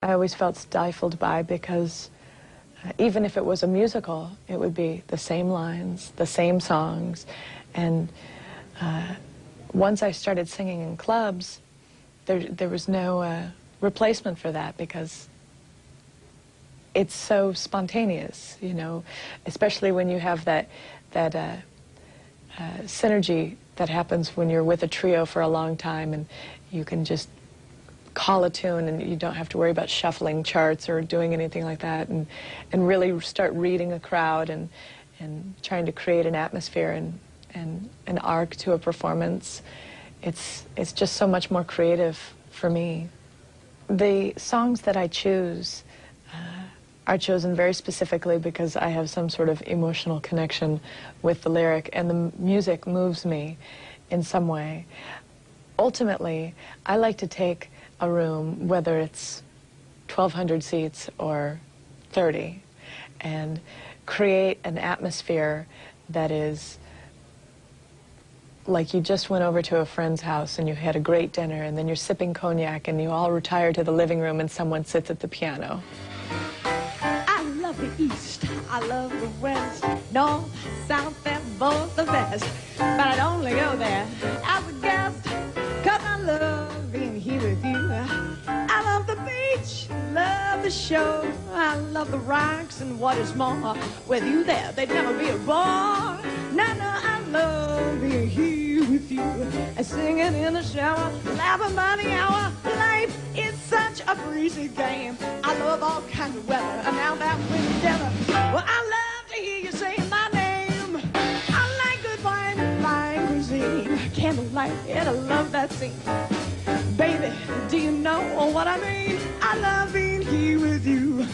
I always felt stifled by, because even if it was a musical, it would be the same lines, the same songs. And once I started singing in clubs, there was no replacement for that, because it's so spontaneous, you know, especially when you have that synergy that happens when you're with a trio for a long time, and you can just call a tune and you don't have to worry about shuffling charts or doing anything like that, and really start reading a crowd and trying to create an atmosphere and an arc to a performance. It's just so much more creative for me. The songs that I choose are chosen very specifically because I have some sort of emotional connection with the lyric, and the music moves me in some way. Ultimately, I like to take a room, whether it's 1,200 seats or 30, and create an atmosphere that is like you just went over to a friend's house and you had a great dinner, and then you're sipping cognac and you all retire to the living room and someone sits at the piano. I love the East, I love the West, North, South, they're both the best. But I'd only go there as a guest, 'cause I love being here with you. I love the beach, love the show, I love the rocks, and what is more, with you there, they'd never be a bore. No, I love being here with you, and singing in the shower, laughing by the hour. Life is such a breezy game. I love all kinds of weather, and now that we're together, well, I love to hear you say my name. I like good wine and fine cuisine, candlelight, and I love that scene. Baby, do you know what I mean? I love being here with you.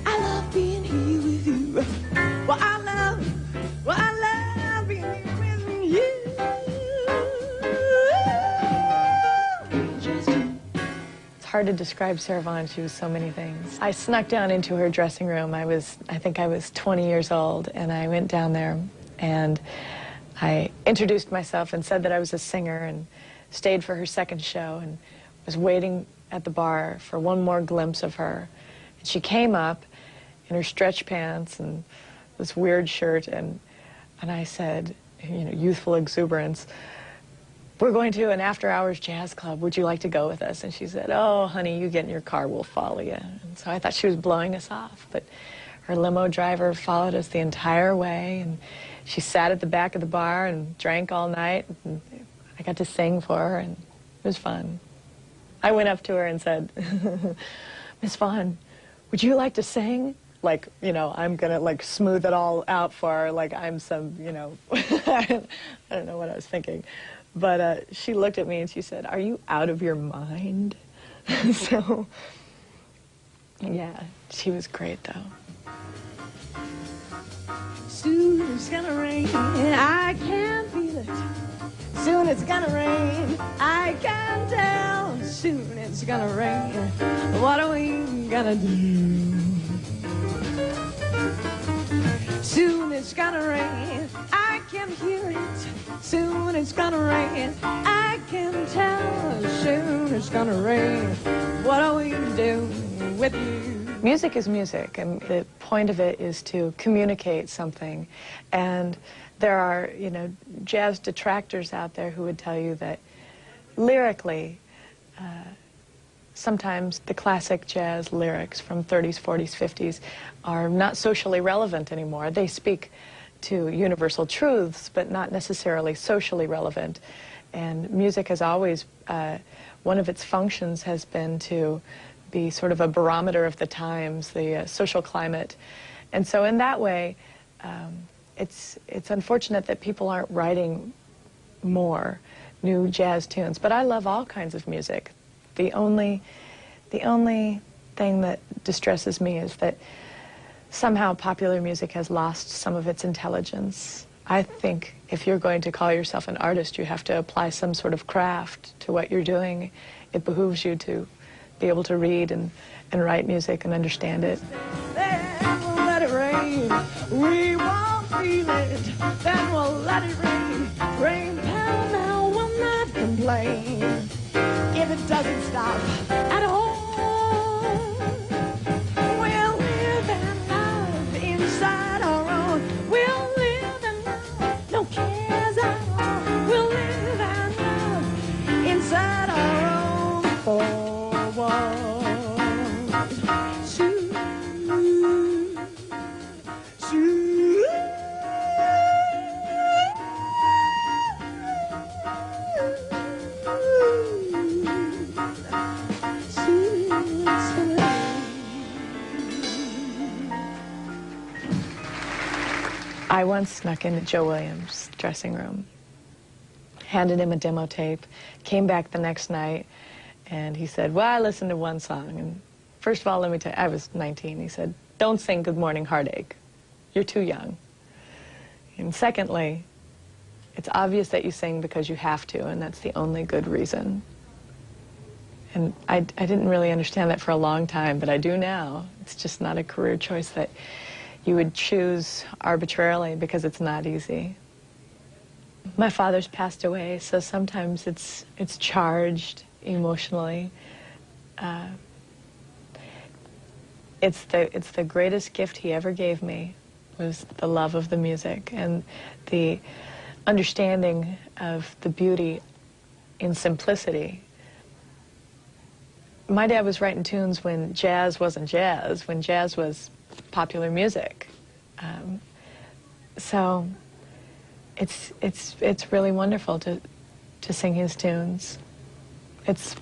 I love being here with you. Well, I love being here with you. Just you. It's hard to describe Sarah Vaughan. She was so many things. I snuck down into her dressing room. I think I was 20 years old, and I went down there and I introduced myself and said that I was a singer, and stayed for her second show, and was waiting at the bar for one more glimpse of her. And she came up in her stretch pants and this weird shirt, and I said, you know, youthful exuberance, "We're going to an after-hours jazz club. Would you like to go with us?" And she said, "Oh, honey, you get in your car, we'll follow you." And so I thought she was blowing us off, but her limo driver followed us the entire way, and she sat at the back of the bar and drank all night, and I got to sing for her, and it was fun. I went up to her and said, "Miss Vaughan, would you like to sing?" Like, you know, I'm gonna like smooth it all out for her, like I'm some, you know, I don't know what I was thinking. But she looked at me and she said, "Are you out of your mind?" So, yeah, she was great though. Soon it's gonna rain, I can feel it. Soon it's gonna rain, I can tell. Soon it's gonna rain, what are we gonna do? Soon it's gonna rain, I can hear it. Soon it's gonna rain, I can tell. Soon it's gonna rain, what are we gonna do with you? Music is music, and the point of it is to communicate something. And there are, you know, jazz detractors out there who would tell you that lyrically, sometimes the classic jazz lyrics from 30s, 40s, 50s are not socially relevant anymore. They speak to universal truths, but not necessarily socially relevant. And music has always, one of its functions has been to be sort of a barometer of the times, the social climate. And so in that way, it's unfortunate that people aren't writing more new jazz tunes. But I love all kinds of music. The only thing that distresses me is that somehow popular music has lost some of its intelligence. I think if you're going to call yourself an artist, you have to apply some sort of craft to what you're doing. It behooves you to be able to read and write music and understand it. Then we'll let it rain, we won't feel it. Then we'll let it rain, rain pell mell, we'll not complain. If it doesn't stop at all, I once snuck into Joe Williams' dressing room, handed him a demo tape, came back the next night, and he said, well, I listened to one song. And first of all, let me tell you, I was 19. He said, don't sing Good Morning Heartache. You're too young. And secondly, it's obvious that you sing because you have to, and that's the only good reason. And I didn't really understand that for a long time, but I do now. It's just not a career choice that you would choose arbitrarily because it's not easy. My father's passed away, so sometimes it's charged emotionally. It's the greatest gift he ever gave me was the love of the music and the understanding of the beauty in simplicity. My dad was writing tunes when jazz wasn't jazz, when jazz was popular music. So it's really wonderful to sing his tunes. It's